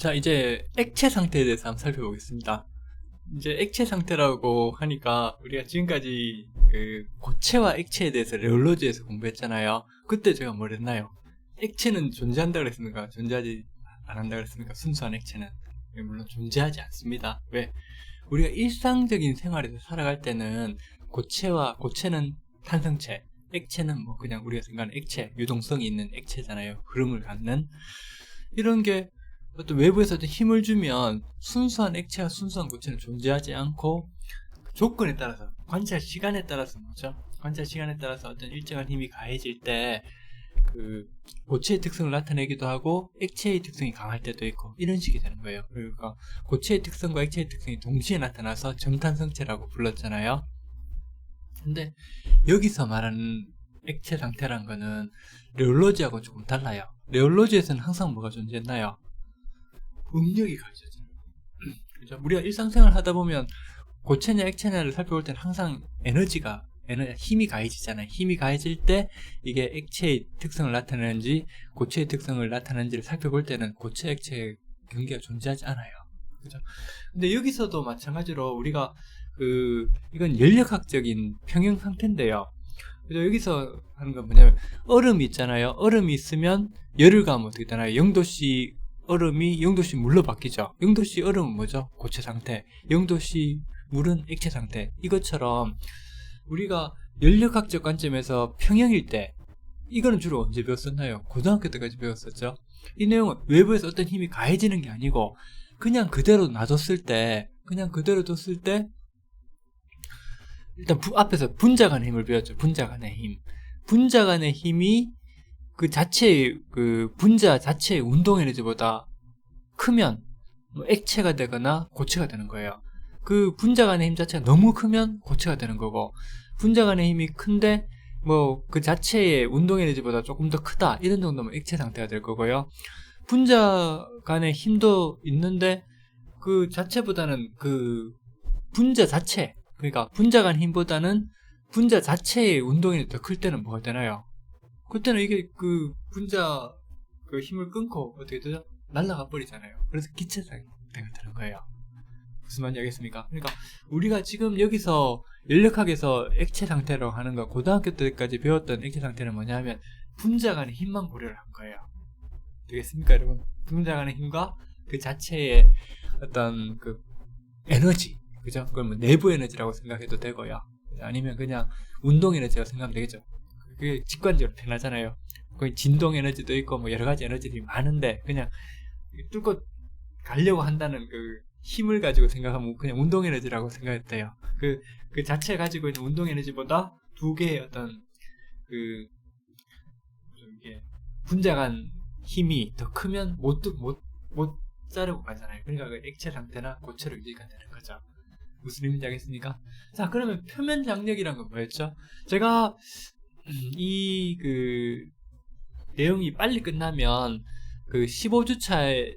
자, 이제 액체 상태에 대해서 한번 살펴보겠습니다. 이제 액체 상태라고 하니까 우리가 지금까지 그 고체와 액체에 대해서 레올로지에서 공부했잖아요. 그때 제가 뭘 했나요? 액체는 존재한다 그랬습니까? 존재하지 안 한다 그랬습니까? 순수한 액체는 물론 존재하지 않습니다. 왜? 우리가 일상적인 생활에서 살아갈 때는 고체는 탄성체, 액체는 뭐 그냥 우리가 생각하는 액체, 유동성이 있는 액체잖아요. 흐름을 갖는 이런 게 어떤 외부에서 어떤 힘을 주면 순수한 액체와 순수한 고체는 존재하지 않고 조건에 따라서 관찰 시간에 따라서 뭐죠? 관찰 시간에 따라서 어떤 일정한 힘이 가해질 때 그 고체의 특성을 나타내기도 하고 액체의 특성이 강할 때도 있고 이런 식이 되는 거예요. 그러니까 고체의 특성과 액체의 특성이 동시에 나타나서 점탄성체라고 불렀잖아요. 근데 여기서 말하는 액체 상태란 거는 레올로지하고 조금 달라요. 레올로지에서는 항상 뭐가 존재했나요? 응력이 가해져요. 그죠? 우리가 일상생활 하다 보면 고체냐 액체냐를 살펴볼 때는 항상 힘이 가해지잖아요. 힘이 가해질 때 이게 액체의 특성을 나타내는지 고체의 특성을 나타내는지를 살펴볼 때는 고체 액체의 경계가 존재하지 않아요. 그죠? 근데 여기서도 마찬가지로 우리가 이건 연력학적인 평형 상태인데요. 그죠? 여기서 하는 건 뭐냐면 얼음이 있잖아요. 얼음이 있으면 열을 가하면 어떻게 되나요? 0도씨 얼음이 0도씨 물로 바뀌죠. 0도씨 얼음은 뭐죠? 고체 상태. 0도씨 물은 액체 상태. 이것처럼 우리가 연력학적 관점에서 평형일 때 이거는 주로 언제 배웠었나요? 고등학교 때까지 배웠었죠. 이 내용은 외부에서 어떤 힘이 가해지는 게 아니고 그냥 그대로 놔뒀을 때 일단 앞에서 분자간의 힘을 배웠죠. 분자간의 힘. 분자간의 힘이 분자 자체의 운동 에너지보다 크면 액체가 되거나 고체가 되는 거예요. 그 분자간의 힘 자체가 너무 크면 고체가 되는 거고, 분자간의 힘이 큰데 그 자체의 운동 에너지보다 조금 더 크다 이런 정도면 액체 상태가 될 거고요. 분자간의 힘도 있는데 그 자체보다는 분자 자체, 그러니까 분자간 힘보다는 분자 자체의 운동 에너지가 더 클 때는 뭐가 되나요? 그때는 이게 분자 힘을 끊고 어떻게 되죠? 날아가 버리잖아요. 그래서 기체 상태가 되는 거예요. 무슨 말인지 알겠습니까? 그러니까 우리가 지금 여기서 연력학에서 액체 상태라고 하는 거, 고등학교 때까지 배웠던 액체 상태는 뭐냐면 분자 간의 힘만 고려를 한 거예요. 되겠습니까, 여러분? 분자 간의 힘과 그 자체의 어떤 에너지, 그죠? 그걸 뭐 내부 에너지라고 생각해도 되고요. 아니면 그냥 운동 에너지라고 생각하면 되겠죠. 그게 직관적으로 표현하잖아요. 거기 진동 에너지도 있고 뭐 여러 가지 에너지들이 많은데 그냥 뚫고 가려고 한다는 힘을 가지고 생각하면 그냥 운동 에너지라고 생각했대요. 그 자체 가지고 있는 운동 에너지보다 두 개의 어떤 분자간 힘이 더 크면 못 자르고 가잖아요. 그러니까 그 액체 상태나 고체로 유지가 되는 거죠. 무슨 의미인지 알겠습니까? 자, 그러면 표면 장력이란 건 뭐였죠? 제가 내용이 빨리 끝나면 15주차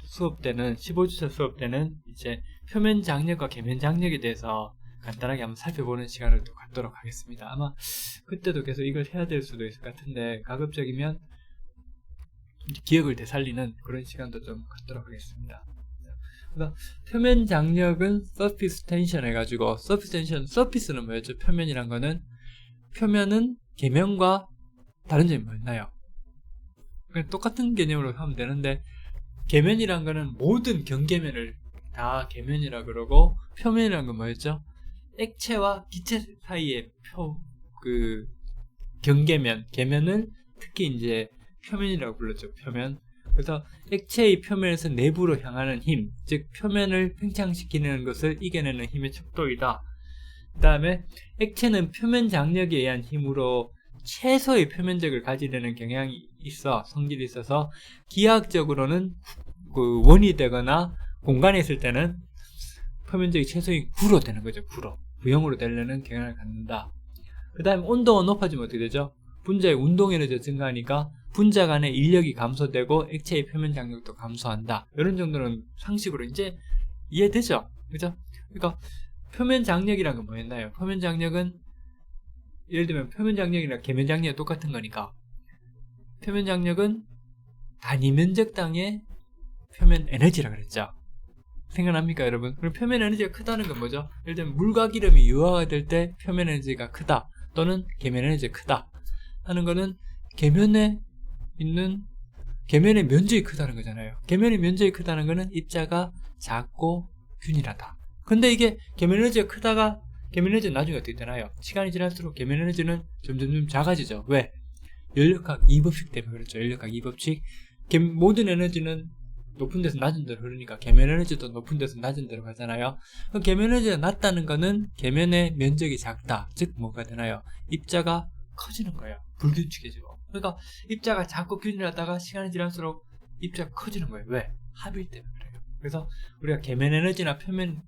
수업 때는 이제 표면 장력과 계면 장력에 대해서 간단하게 한번 살펴보는 시간을 또 갖도록 하겠습니다. 아마 그때도 계속 이걸 해야 될 수도 있을 것 같은데 가급적이면 기억을 되살리는 그런 시간도 좀 갖도록 하겠습니다. 그래서 표면 장력은 서피스 텐션 해가지고 서피스는 뭐였죠? 표면이란 거는 표면은 계면과 다른 점이 뭐였나요? 그냥 똑같은 개념으로 하면 되는데 계면이란 거는 모든 경계면을 다 계면이라 그러고 표면이란 건 뭐였죠? 액체와 기체 사이의 계면을 특히 이제 표면이라고 불렀죠. 표면. 그래서 액체의 표면에서 내부로 향하는 힘, 즉 표면을 팽창시키는 것을 이겨내는 힘의 척도이다. 그 다음에 액체는 표면 장력에 의한 힘으로 최소의 표면적을 가지려는 경향이 성질이 있어서 기하학적으로는 원이 되거나 공간에 있을 때는 표면적이 최소인 9로 되는 거죠. 9영으로 되려는 경향을 갖는다. 그 다음에 온도가 높아지면 어떻게 되죠? 분자의 운동 에너지가 증가하니까 분자 간의 인력이 감소되고 액체의 표면 장력도 감소한다. 이런 정도는 상식으로 이제 이해되죠? 그죠? 그러니까 표면 장력이란 건 뭐였나요? 표면 장력은 예를 들면 표면 장력이나 계면 장력이 똑같은 거니까 표면 장력은 단위 면적당의 표면 에너지라 그랬죠. 생각납니까 여러분? 그럼 표면 에너지가 크다는 건 뭐죠? 예를 들면 물과 기름이 유화가 될 때 표면 에너지가 크다 또는 계면 에너지가 크다 하는 거는 계면의 면적이 크다는 거잖아요. 계면의 면적이 크다는 거는 입자가 작고 균일하다. 근데 이게 계면 에너지가 크다가 계면 에너지는 나중에 어떻게 되나요? 시간이 지날수록 계면 에너지는 점점 작아지죠. 왜? 연력학 2법칙 때문에 그렇죠. 연력학 2법칙. 모든 에너지는 높은 데서 낮은 데로 흐르니까 계면 에너지도 높은 데서 낮은 데로 가잖아요. 그럼 계면 에너지가 낮다는 거는 계면의 면적이 작다. 즉 뭐가 되나요? 입자가 커지는 거예요. 불균칙해지고. 그러니까 입자가 작고 균일하다가 시간이 지날수록 입자가 커지는 거예요. 왜? 합일 때문에 그래요. 그래서 우리가 계면 에너지나 표면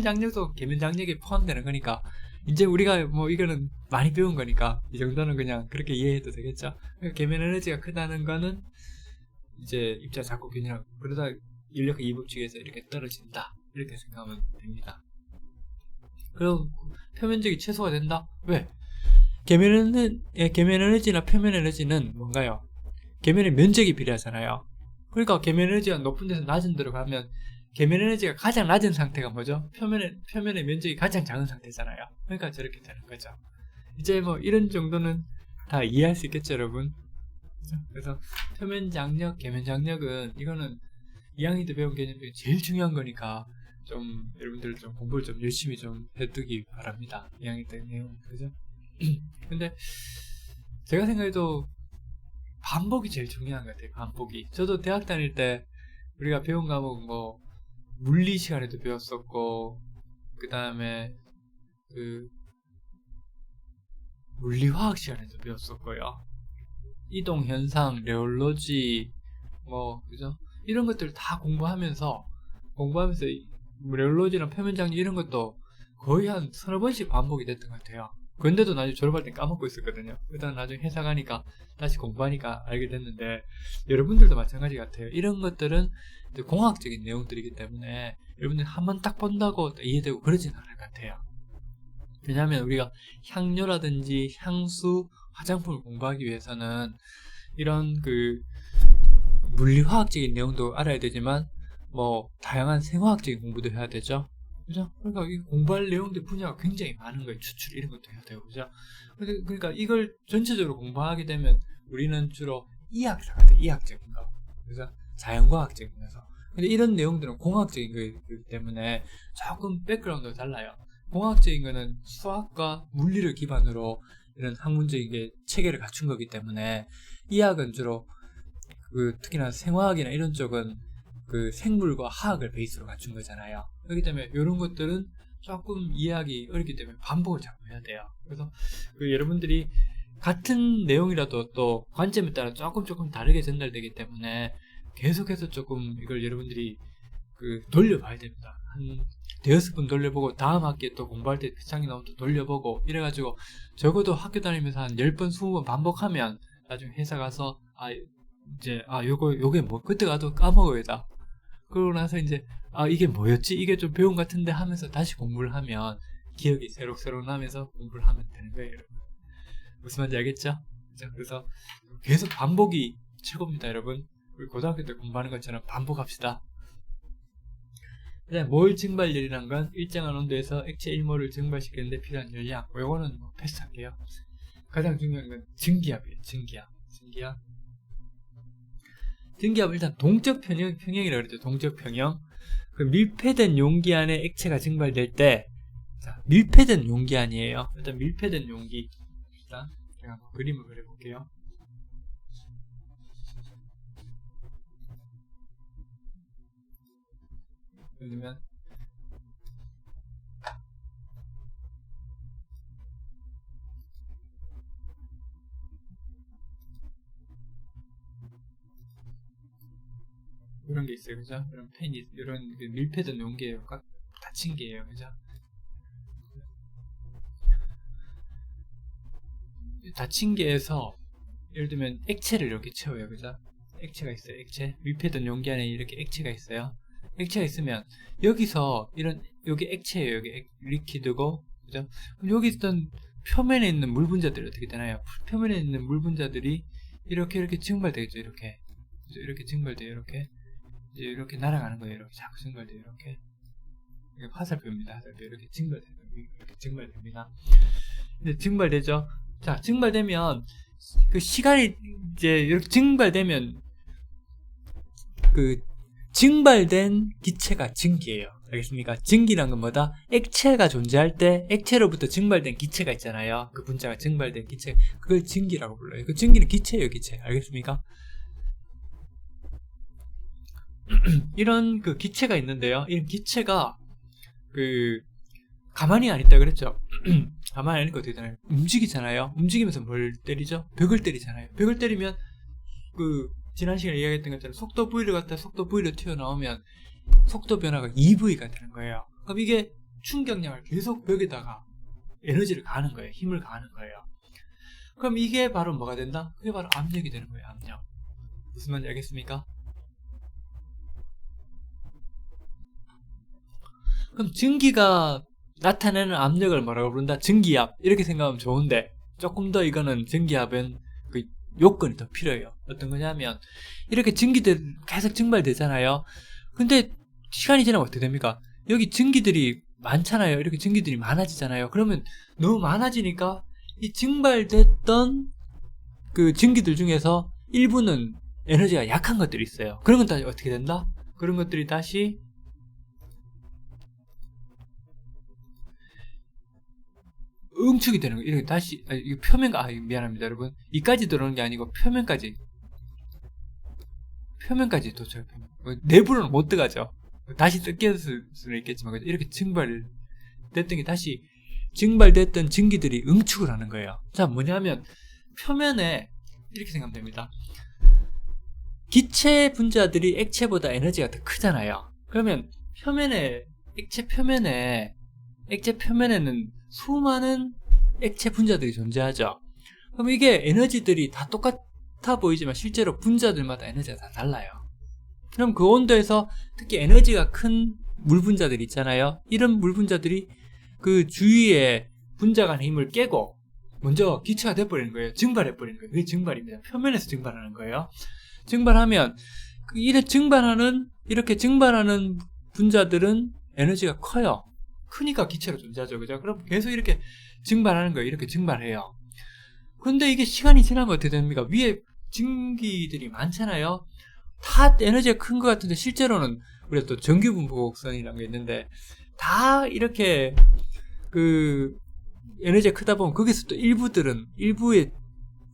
장력도 계면 장력에 포함되는 거니까 이제 우리가 이거는 많이 배운 거니까 이 정도는 그냥 그렇게 이해해도 되겠죠. 그러니까 계면 에너지가 크다는 거는 이제 입자 작고 균일하고 그러다 인력학 2법칙에서 이렇게 떨어진다 이렇게 생각하면 됩니다. 그리고 표면적이 최소화 된다. 왜? 계면 에너지나 표면 에너지는 뭔가요? 계면의 면적이 필요하잖아요. 그러니까 계면 에너지가 높은 데서 낮은 데로 가면 계면 에너지가 가장 낮은 상태가 뭐죠? 표면의 면적이 가장 작은 상태잖아요. 그러니까 저렇게 되는 거죠. 이제 이런 정도는 다 이해할 수 있겠죠, 여러분? 그래서 표면 장력, 계면 장력은 이거는 2학년 때 배운 개념 중에 제일 중요한 거니까 좀 여러분들 좀 공부를 좀 열심히 좀 해두기 바랍니다. 2학년 때 내용, 그죠? 근데 제가 생각해도 반복이 제일 중요한 것 같아요. 반복이. 저도 대학 다닐 때 우리가 배운 과목 물리 시간에도 배웠었고 그 다음에 물리화학 시간에도 배웠었고요. 이동현상, 레올로지 그죠? 이런 것들 다 공부하면서 레올로지랑 표면장력 이런 것도 거의 한 서너 번씩 반복이 됐던 것 같아요. 근데도 나중에 졸업할 땐 까먹고 있었거든요. 일단 나중에 회사 가니까 다시 공부하니까 알게 됐는데 여러분들도 마찬가지 같아요. 이런 것들은 공학적인 내용들이기 때문에 여러분들 한번 딱 본다고 이해되고 그러진 않을 것 같아요. 왜냐하면 우리가 향료라든지 향수, 화장품을 공부하기 위해서는 이런 물리화학적인 내용도 알아야 되지만 다양한 생화학적인 공부도 해야 되죠. 그죠? 그러니까 이 공부할 내용들 분야가 굉장히 많은 거예요. 추출 이런 것도 해야 되고, 그죠? 그러니까 이걸 전체적으로 공부하게 되면 우리는 주로 이학사가 돼, 이학적인 거. 그래서 자연과학적인 거서. 근데 이런 내용들은 공학적인 거기 때문에 조금 백그라운드가 달라요. 공학적인 거는 수학과 물리를 기반으로 이런 학문적인 게 체계를 갖춘 거기 때문에 이학은 주로 특히나 생화학이나 이런 쪽은 생물과 화학을 베이스로 갖춘 거잖아요. 그렇기 때문에 이런 것들은 조금 이해하기 어렵기 때문에 반복을 자꾸 해야 돼요. 그래서 여러분들이 같은 내용이라도 또 관점에 따라 조금 다르게 전달되기 때문에 계속해서 조금 이걸 여러분들이 돌려봐야 됩니다. 한 대여섯 번 돌려보고 다음 학기에 또 공부할 때 피창이 나오면 또 돌려보고 이래가지고 적어도 학교 다니면서 한 10번, 20번 반복하면 나중에 회사 가서 요게 그때 가도 까먹어야다. 그러고 나서 이제 이게 뭐였지? 이게 좀 배운 것 같은데 하면서 다시 공부를 하면 기억이 새록새록 나면서 공부를 하면 되는 거예요, 여러분. 무슨 말인지 알겠죠? 그래서 계속 반복이 최고입니다, 여러분. 우리 고등학교 때 공부하는 것처럼 반복합시다. 그다음 몰 증발열이란 건 일정한 온도에서 액체 1몰을 증발시키는데 필요한 열량. 요거는 패스할게요. 가장 중요한 건 증기압이에요. 증기압은 일단 동적 평형이라고 그랬죠. 동적 평형. 밀폐된 용기 안에 액체가 증발될 때, 밀폐된 용기 아니에요. 일단 밀폐된 용기. 일단 제가 한번 그림을 그려볼게요. 예를 들면 이런 게 있어요, 그죠? 이런 펜이, 이런 밀폐된 용기예요. 꽉 닫힌 게예요, 그죠? 닫힌 게에서 예를 들면 액체를 이렇게 채워요, 그죠? 액체가 있어요, 액체. 밀폐된 용기 안에 이렇게 액체가 있어요. 액체가 있으면 여기서 여기 액체예요, 여기 리퀴드고, 그죠? 그럼 여기 있던 표면에 있는 물 분자들이 어떻게 되나요? 표면에 있는 물 분자들이 이렇게 증발되겠죠, 이렇게. 이렇게 증발돼요. 이렇게 날아가는 거예요. 이렇게 자꾸 증발돼요. 이렇게 화살표입니다. 화살표 이렇게 증발됩니다. 이제 증발되죠. 자, 증발되면 그 시간이 이제 이렇게 증발되면 그 증발된 기체가 증기예요. 알겠습니까? 증기란 건 뭐다? 액체가 존재할 때 액체로부터 증발된 기체가 있잖아요. 그 분자가 증발된 기체, 그걸 증기라고 불러요. 그 증기는 기체예요, 기체. 알겠습니까? 이런 그 기체가 있는데요. 이런 기체가 그 가만히 안 있다 그랬죠. 가만히 안 있고 어떻게 되나요? 움직이잖아요. 움직이면서 뭘 때리죠? 벽을 때리잖아요. 벽을 때리면 그 지난 시간에 이야기했던 것처럼 속도 V를 갖다 속도 V로 튀어나오면 속도 변화가 2V가 되는 거예요. 그럼 이게 충격량을 계속 벽에다가 에너지를 가하는 거예요. 힘을 가하는 거예요. 그럼 이게 바로 뭐가 된다? 그게 바로 압력이 되는 거예요. 압력. 무슨 말인지 알겠습니까? 그럼 증기가 나타내는 압력을 뭐라고 부른다? 증기압. 이렇게 생각하면 좋은데 조금 더 이거는 증기압은 그 요건이 더 필요해요. 어떤 거냐면 이렇게 증기들 계속 증발되잖아요. 근데 시간이 지나면 어떻게 됩니까? 여기 증기들이 많잖아요. 이렇게 증기들이 많아지잖아요. 그러면 너무 많아지니까 이 증발됐던 그 증기들 중에서 일부는 에너지가 약한 것들이 있어요. 그런 건 다시 어떻게 된다? 그런 것들이 다시 응축이 되는 거예요. 이렇게 다시 이거 표면가 미안합니다 여러분. 이까지 들어오는 게 아니고 표면까지 도착. 내부로는 못 들어가죠. 다시 뜯겼을 수는 있겠지만 이렇게 증발됐던 게 다시 증발됐던 증기들이 응축을 하는 거예요. 자, 뭐냐면 표면에 이렇게 생각하면 됩니다. 기체 분자들이 액체보다 에너지가 더 크잖아요. 그러면 액체 표면에는 수많은 액체 분자들이 존재하죠. 그럼 이게 에너지들이 다 똑같아 보이지만 실제로 분자들마다 에너지가 다 달라요. 그럼 그 온도에서 특히 에너지가 큰 물 분자들이 있잖아요. 이런 물 분자들이 그 주위에 분자 간의 힘을 깨고 먼저 기체가 돼버리는 거예요. 증발해버리는 거예요. 그게 증발입니다. 표면에서 증발하는 거예요. 증발하면 이렇게 증발하는 분자들은 에너지가 커요. 크니까 기체로 존재하죠. 그죠? 그럼 계속 이렇게 증발하는 거예요. 이렇게 증발해요. 그런데 이게 시간이 지나면 어떻게 됩니까? 위에 증기들이 많잖아요. 다 에너지가 큰 것 같은데 실제로는 우리가 또 전기분포곡선이라는 게 있는데 다 이렇게 그 에너지가 크다 보면 거기서 또 일부의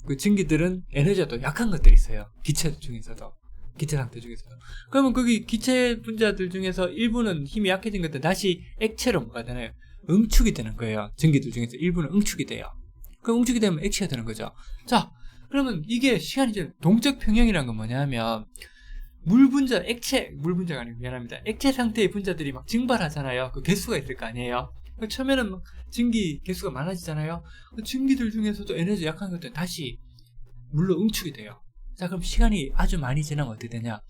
그 증기들은 에너지가 또 약한 것들이 있어요. 기체 상태 중에서도. 그러면 거기 기체 분자들 중에서 일부는 힘이 약해진 것들 다시 액체로 뭐가 되나요? 응축이 되는 거예요. 증기들 중에서 일부는 응축이 돼요. 그 응축이 되면 액체가 되는 거죠. 자, 그러면 이게 시간이 지나면 동적 평형이라는 건 뭐냐면 물분자가 아니고 미안합니다. 액체 상태의 분자들이 막 증발하잖아요. 그 개수가 있을 거 아니에요. 처음에는 막 증기 개수가 많아지잖아요. 그 증기들 중에서도 에너지 약한 것들은 다시 물로 응축이 돼요. 자, 그럼 시간이 아주 많이 지나면 어떻게 되냐?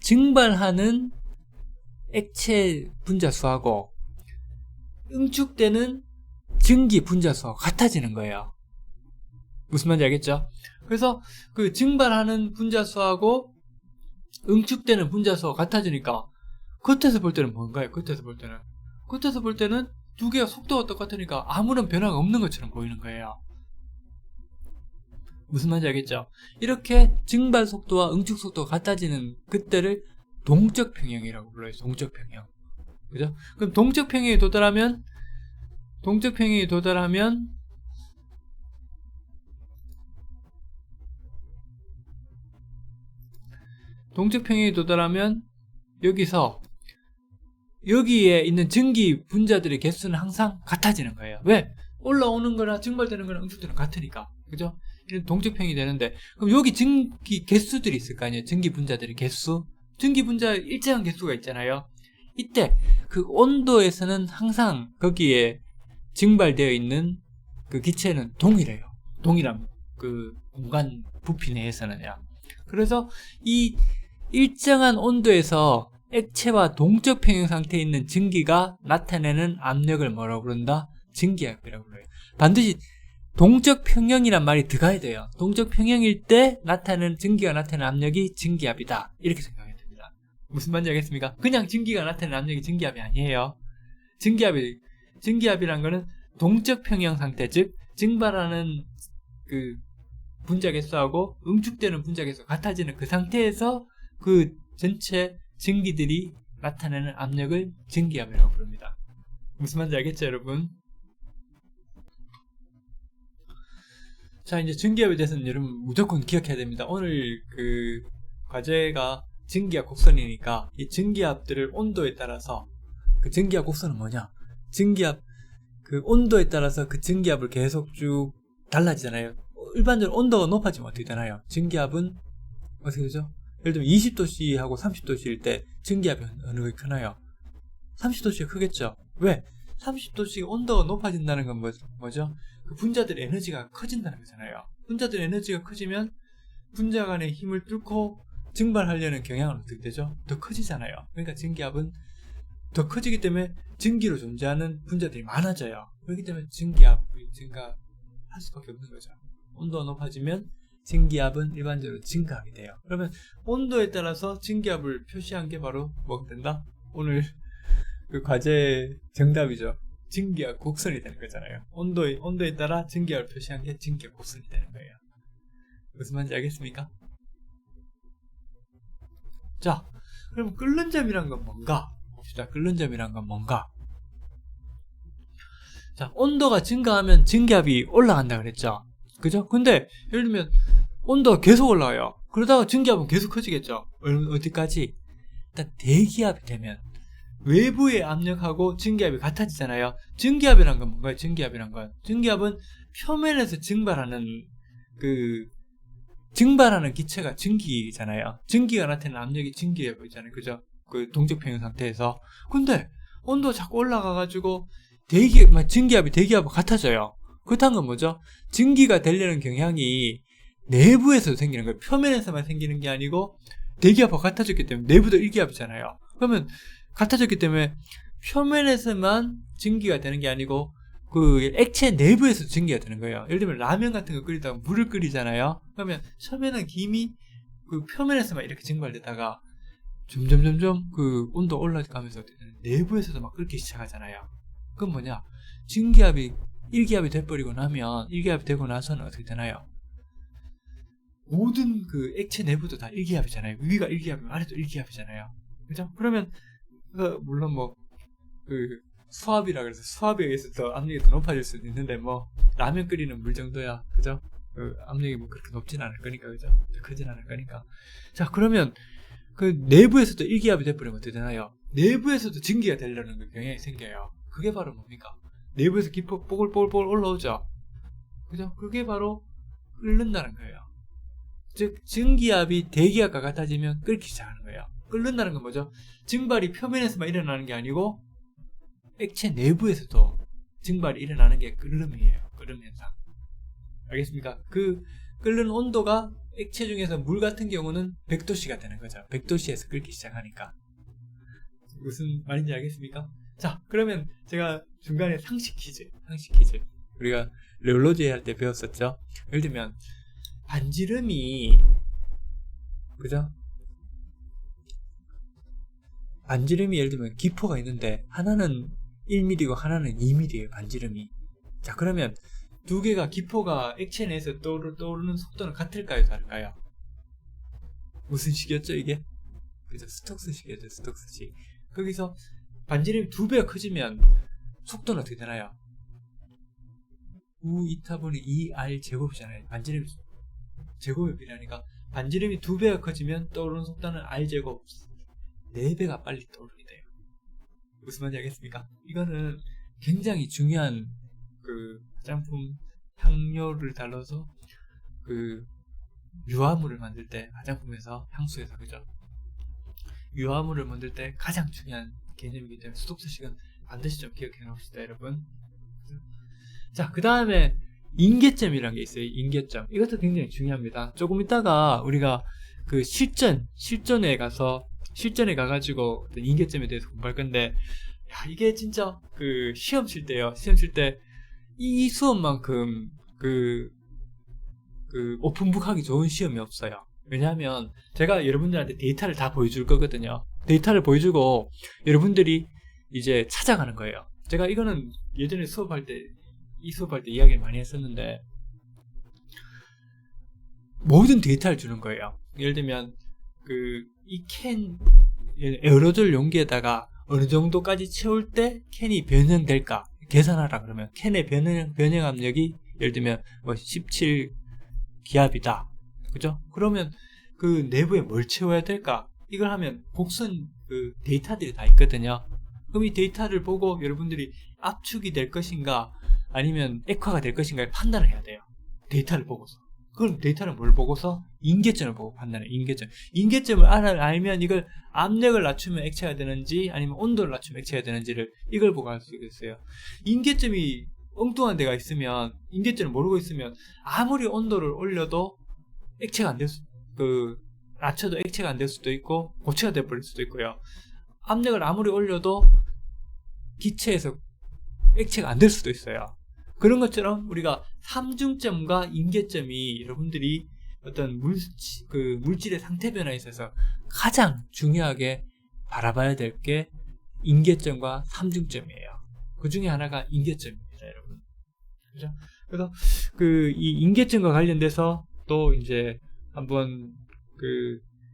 증발하는 액체 분자 수하고 응축되는 증기 분자 수하고 같아지는 거예요. 무슨 말인지 알겠죠? 그래서 그 증발하는 분자 수하고 응축되는 분자 수가 같아지니까 겉에서 볼 때는 뭔가요? 겉에서 볼 때는 두 개가 속도가 똑같으니까 아무런 변화가 없는 것처럼 보이는 거예요. 무슨 말인지 알겠죠? 이렇게 증발 속도와 응축 속도가 같아지는 그때를 동적 평형이라고 불러요. 동적 평형. 그죠? 그럼 동적 평형에 도달하면 여기에 있는 증기 분자들의 개수는 항상 같아지는 거예요. 왜? 올라오는 거나 증발되는 거나 응축되는 거 같으니까. 그죠? 이런 동적평이 되는데, 그럼 여기 증기 개수들이 있을 거 아니에요? 증기 분자들의 개수? 증기 분자 일정한 개수가 있잖아요. 이때 그 온도에서는 항상 거기에 증발되어 있는 그 기체는 동일해요. 동일한 그 공간 부피 내에서는요. 그래서 이 일정한 온도에서 액체와 동적 평형 상태에 있는 증기가 나타내는 압력을 뭐라고 부른다? 증기압이라고 불러요. 반드시 동적 평형이란 말이 들어가야 돼요. 동적 평형일 때 나타나는 증기가 나타내는 압력이 증기압이다. 이렇게 생각해야 됩니다. 무슨 말인지 알겠습니까? 그냥 증기가 나타내는 압력이 증기압이 아니에요. 증기압이란 거는 동적 평형 상태, 즉 증발하는 그 분자 개수하고 응축되는 분자 개수가 같아지는 그 상태에서 그 전체 증기들이 나타내는 압력을 증기압이라고 부릅니다. 무슨 말인지 알겠죠, 여러분? 자, 이제 증기압에 대해서는 여러분 무조건 기억해야 됩니다. 오늘 그 과제가 증기압 곡선이니까 이 증기압들을 온도에 따라서, 그 증기압 곡선은 뭐냐? 증기압 그 온도에 따라서 그 증기압을 계속 쭉 달라지잖아요. 일반적으로 온도가 높아지면 어떻게 되나요? 증기압은 어떻게 되죠? 예를 들면 20도씨하고 30도씨일 때 증기압이 어느 게 크나요? 30도씨가 크겠죠? 왜? 30도씨 온도가 높아진다는 건 뭐죠? 그 분자들의 에너지가 커진다는 거잖아요. 분자들의 에너지가 커지면 분자 간의 힘을 뚫고 증발하려는 경향은 어떻게 되죠? 더 커지잖아요. 그러니까 증기압은 더 커지기 때문에 증기로 존재하는 분자들이 많아져요. 그렇기 때문에 증기압이 증가할 수밖에 없는 거죠. 온도가 높아지면 증기압은 일반적으로 증가하게 돼요. 그러면 온도에 따라서 증기압을 표시한 게 바로 뭐가 된다? 오늘 그 과제 정답이죠. 증기압 곡선이 되는 거잖아요. 온도에 따라 증기압을 표시한 게 증기압 곡선이 되는 거예요. 무슨 말인지 알겠습니까? 자, 그럼 끓는 점이란 건 뭔가? 봅시다. 끓는 점이란 건 뭔가? 자, 온도가 증가하면 증기압이 올라간다 그랬죠. 그죠? 근데 예를 들면 온도가 계속 올라가요. 그러다가 증기압은 계속 커지겠죠. 어디까지? 일단 대기압이 되면 외부의 압력하고 증기압이 같아지잖아요. 증기압이란 건 뭔가요? 증기압이란 건, 증기압은 표면에서 증발하는 기체가 증기잖아요. 증기가 나타내는 압력이 증기압이잖아요. 그죠? 그 동적평형 상태에서. 근데 온도가 자꾸 올라가가지고 증기압이 대기압과 같아져요. 그렇다는 건 뭐죠? 증기가 되려는 경향이 내부에서 생기는 거예요. 표면에서만 생기는 게 아니고 대기압과 같아졌기 때문에 내부도 일기압이잖아요. 그러면 같아졌기 때문에 표면에서만 증기가 되는 게 아니고 그 액체 내부에서 증기가 되는 거예요. 예를 들면 라면 같은 거 끓이다가 물을 끓이잖아요. 그러면 처음에는 김이 그 표면에서만 이렇게 증발되다가 점점 그 온도가 올라가면서 내부에서도 막 끓기 시작하잖아요. 그건 뭐냐? 증기압이 일기압이 돼버리고 나면, 일기압이 되고 나서는 어떻게 되나요? 모든 그 액체 내부도 다 일기압이잖아요. 위가 일기압이면 아래도 일기압이잖아요. 그죠? 그러면 물론 그 수압이라 그래서 수압에 의해서 더 압력이 더 높아질 수도 있는데 라면 끓이는 물 정도야. 그죠? 압력이 그렇게 높진 않을 거니까. 그죠? 크진 않을 거니까. 자, 그러면 그 내부에서도 일기압이 돼버리면 어떻게 되나요? 내부에서도 증기가 되려는 경향이 생겨요. 그게 바로 뭡니까? 내부에서 기포 뽀글뽀글 올라오죠. 그죠? 그게 바로 끓는다는 거예요. 즉 증기압이 대기압과 같아지면 끓기 시작하는 거예요. 끓는다는 건 뭐죠? 증발이 표면에서만 일어나는 게 아니고 액체 내부에서도 증발이 일어나는 게 끓음이에요. 끓음 현상. 알겠습니까? 그 끓는 온도가 액체 중에서 물 같은 경우는 100도씨가 되는 거죠. 100도씨에서 끓기 시작하니까. 무슨 말인지 알겠습니까? 자, 그러면 제가 중간에 상식 퀴즈. 우리가 레올로지 할 때 배웠었죠. 예를 들면 반지름이, 그죠? 반지름이 예를 들면 기포가 있는데 하나는 1mm고 하나는 2mm예요. 반지름이. 자, 그러면 두 개가 기포가 액체 내에서 떠오르는 속도는 같을까요? 다를까요? 무슨 식이었죠 이게? 그죠? 스톡스식이었죠. 스톡스식. 거기서 반지름이 2배가 커지면 속도는 어떻게 되나요? U 2타분의 2R 제곱이잖아요. 반지름이 제곱에 비례하니까 반지름이 2배가 커지면 떠오르는 속도는 R 제곱 4배가 빨리 떠오르게 돼요. 무슨 말인지 알겠습니까? 이거는 굉장히 중요한 그 화장품 향료를 달아서 그 유화물을 만들 때, 화장품에서, 향수에서, 그죠? 유화물을 만들 때 가장 중요한 개념이기 때문에 스톡스식은 반드시 좀 기억해 놓읍시다, 여러분. 자, 그 다음에 인계점이라는 게 있어요. 인계점. 이것도 굉장히 중요합니다. 조금 이따가 우리가 그 실전에 가가지고 인계점에 대해서 공부할 건데, 야, 이게 진짜 그 시험 칠 때요. 시험 칠 때 이 수업만큼 그 오픈북하기 좋은 시험이 없어요. 왜냐하면 제가 여러분들한테 데이터를 다 보여줄 거거든요. 데이터를 보여주고 여러분들이 이제 찾아가는 거예요. 제가 이거는 예전에 수업할 때 이야기를 많이 했었는데, 모든 데이터를 주는 거예요. 예를 들면 이 캔 에어로졸 용기에다가 어느 정도까지 채울 때 캔이 변형될까 계산하라 그러면, 캔의 변형 압력이 예를 들면 뭐 17 기압이다, 그죠? 그러면 그 내부에 뭘 채워야 될까, 이걸 하면 곡선 데이터들이 다 있거든요. 그럼 이 데이터를 보고 여러분들이 압축이 될 것인가 아니면 액화가 될 것인가를 판단을 해야 돼요. 데이터를 보고서. 그럼 데이터를 뭘 보고서? 인계점을 보고 판단해요. 인계점을 알면 이걸 압력을 낮추면 액체가 되는지 아니면 온도를 낮추면 액체가 되는지를 이걸 보고 알 수 있어요. 인계점이 엉뚱한 데가 있으면, 인계점을 모르고 있으면 아무리 온도를 올려도 액체가 안 될 낮춰도 액체가 안 될 수도 있고 고체가 돼버릴 수도 있고요. 압력을 아무리 올려도 기체에서 액체가 안 될 수도 있어요. 그런 것처럼 우리가 삼중점과 인계점이 여러분들이 어떤 물질의 상태 변화에 있어서 가장 중요하게 바라봐야 될 게 인계점과 삼중점이에요. 그 중에 하나가 인계점입니다, 여러분. 그죠? 그래서 이 인계점과 관련돼서 또 이제 한번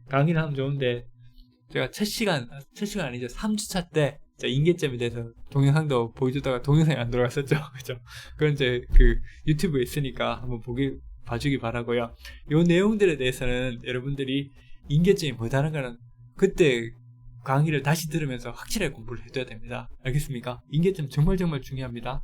강의를 하면 좋은데, 제가 첫 시간 아니죠, 3주차 때 인계점에 대해서 동영상도 보여주다가 동영상이 안 들어갔었죠. 그죠? 그건 이제 유튜브에 있으니까 한번 봐주기 바라고요. 요 내용들에 대해서는 여러분들이 인계점이 뭐다는 거는 그때 강의를 다시 들으면서 확실하게 공부를 해둬야 됩니다. 알겠습니까? 인계점 정말 중요합니다.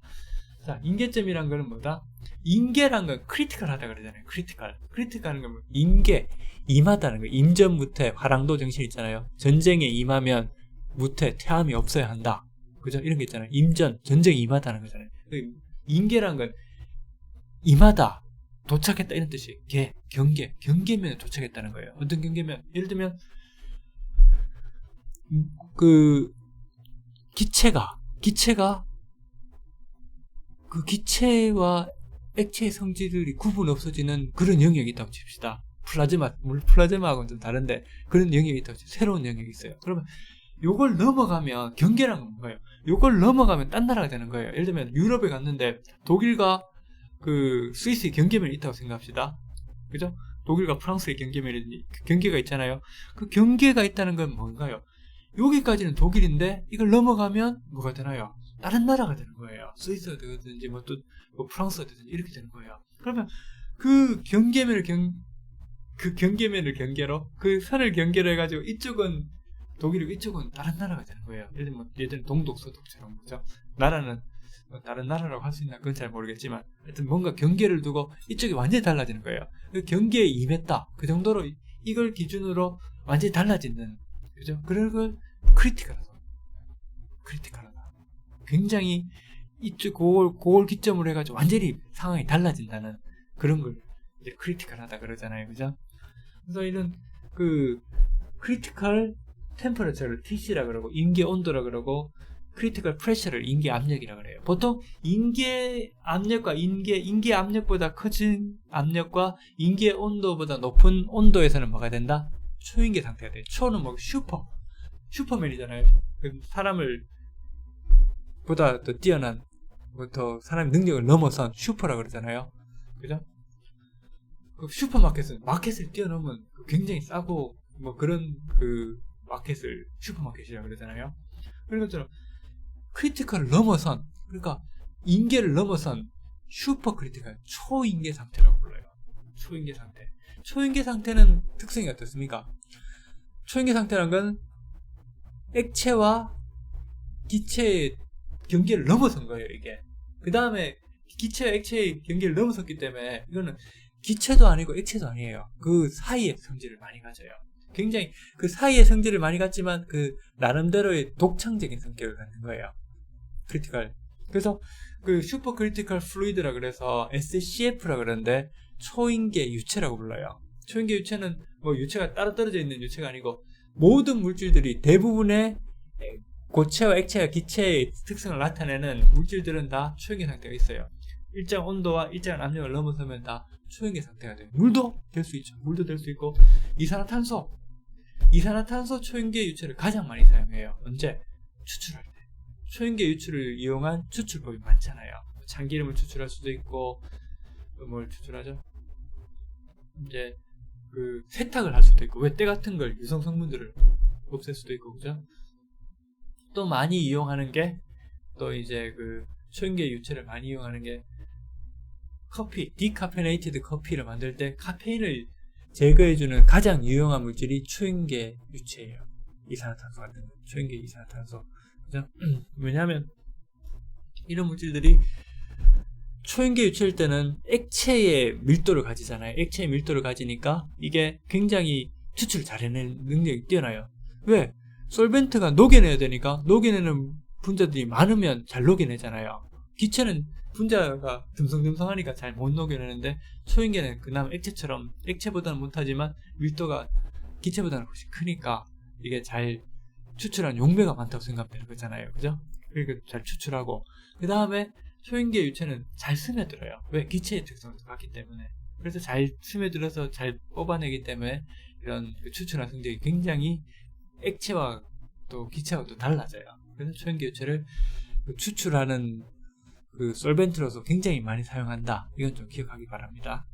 자, 인계점이란 거는 뭐다? 인계란 건 크리티컬하다 그러잖아요. 크리티컬하는 건 인계, 임하다는 거예요. 임전 무태, 화랑도 정신 있잖아요. 전쟁에 임하면 무태, 태함이 없어야 한다. 그죠? 이런 게 있잖아요. 임전, 전쟁에 임하다는 거잖아요. 인계란 건 임하다, 도착했다, 이런 뜻이에요. 경계면에 도착했다는 거예요. 어떤 경계면? 예를 들면 기체가 기체와 액체의 성질이 구분 없어지는 그런 영역이 있다고 칩시다. 플라즈마하고는 좀 다른데 그런 영역이 있다고 칩시다. 새로운 영역이 있어요. 그러면 요걸 넘어가면, 경계란 건 뭔가요? 요걸 넘어가면 딴 나라가 되는 거예요. 예를 들면 유럽에 갔는데 독일과 스위스의 경계면이 있다고 생각합시다. 그죠? 독일과 프랑스의 경계가 있잖아요. 그 경계가 있다는 건 뭔가요? 여기까지는 독일인데 이걸 넘어가면 뭐가 되나요? 다른 나라가 되는 거예요. 스위스가 되든지 뭐 프랑스가 되든지 이렇게 되는 거예요. 그러면 그 경계면을 경계로, 그 선을 경계로 해가지고 이쪽은 독일이고 이쪽은 다른 나라가 되는 거예요. 예를 들면 동독 서독처럼, 그죠? 나라는 다른 나라라고 할 수 있나 그건 잘 모르겠지만 하여튼 뭔가 경계를 두고 이쪽이 완전히 달라지는 거예요. 그 경계에 임했다, 그 정도로 이걸 기준으로 완전히 달라지는, 그죠? 그런 걸 크리티컬하다. 굉장히 이쪽 그걸 기점으로 해가지고 완전히 상황이 달라진다는 그런 걸 이제 크리티컬하다 그러잖아요, 그죠? 그래서 이런 크리티컬 템퍼러처를 TC라 그러고, 인계 온도라 그러고, 크리티컬 프레셔를 인계 압력이라 그래요. 보통 인계 압력과 인계 압력보다 커진 압력과 인계 온도보다 높은 온도에서는 뭐가 된다? 초인계 상태가 돼요. 초는 뭐 슈퍼맨이잖아요. 사람을 보다 더 뛰어난, 더 사람의 능력을 넘어선 슈퍼라 그러잖아요. 그죠? 마켓을 뛰어넘은 굉장히 싸고 뭐 그런 마켓을 슈퍼마켓이라 그러잖아요. 그런 것처럼 크리티컬을 넘어선, 그러니까 인계를 넘어선 슈퍼 크리티컬, 초인계 상태라고 불러요. 초인계 상태는 특성이 어떻습니까? 초인계 상태라는 건 액체와 기체의 경계를 넘어선 거예요, 이게. 그 다음에 기체와 액체의 경계를 넘어섰기 때문에 이거는 기체도 아니고 액체도 아니에요. 그 사이에 성질을 많이 가져요. 굉장히 그 사이에 성질을 많이 갖지만 나름대로의 독창적인 성격을 갖는 거예요. 크리티컬. 그래서 슈퍼 크리티컬 플루이드라 그래서 SCF라 그러는데 초인계 유체라고 불러요. 초인계 유체는 뭐 유체가 따로 떨어져 있는 유체가 아니고 모든 물질들이 대부분의 고체와 액체와 기체의 특성을 나타내는 물질들은 다 초인계 상태가 있어요. 일정 온도와 일정한 압력을 넘어서면 다 초연계 상태가 돼요. 물도 될 수 있죠. 물도 될 수 있고, 이산화탄소 초연계 유체를 가장 많이 사용해요. 언제? 추출할 때. 초연계 유출을 이용한 추출법이 많잖아요. 참기름을 추출할 수도 있고, 뭘 추출하죠? 이제 그 세탁을 할 수도 있고, 왜 때 같은 걸 유성 성분들을 없앨 수도 있고, 그죠? 또 많이 이용하는 게, 또 이제 그 초연계 유체를 많이 이용하는 게 커피, 디카페네이티드 커피를 만들 때 카페인을 제거해주는 가장 유용한 물질이 초연계 유체예요. 이산화탄소 같은 거, 초연계 이산화탄소. 그죠? 왜냐하면 이런 물질들이 초연계 유체일 때는 액체의 밀도를 가지잖아요. 액체의 밀도를 가지니까 이게 굉장히 추출을 잘 해낼 능력이 뛰어나요. 왜? 솔벤트가 녹여내야 되니까 녹여내는 분자들이 많으면 잘 녹여내잖아요. 기체는 분자가 듬성듬성하니까 잘 못 녹여내는데, 초연계는 그나마 액체처럼, 액체보다는 못하지만 밀도가 기체보다는 훨씬 크니까 이게 잘 추출한 용매가 많다고 생각되는 거잖아요. 그죠? 그러니까 잘 추출하고, 그 다음에 초연계 유체는 잘 스며들어요. 왜? 기체의 특성을 갖기 때문에. 그래서 잘 스며들어서 잘 뽑아내기 때문에 이런 그 추출한 성질이 굉장히 액체와 또 기체와 또 달라져요. 그래서 초연계 유체를 추출하는 그 솔벤트로서 굉장히 많이 사용한다. 이건 좀 기억하기 바랍니다.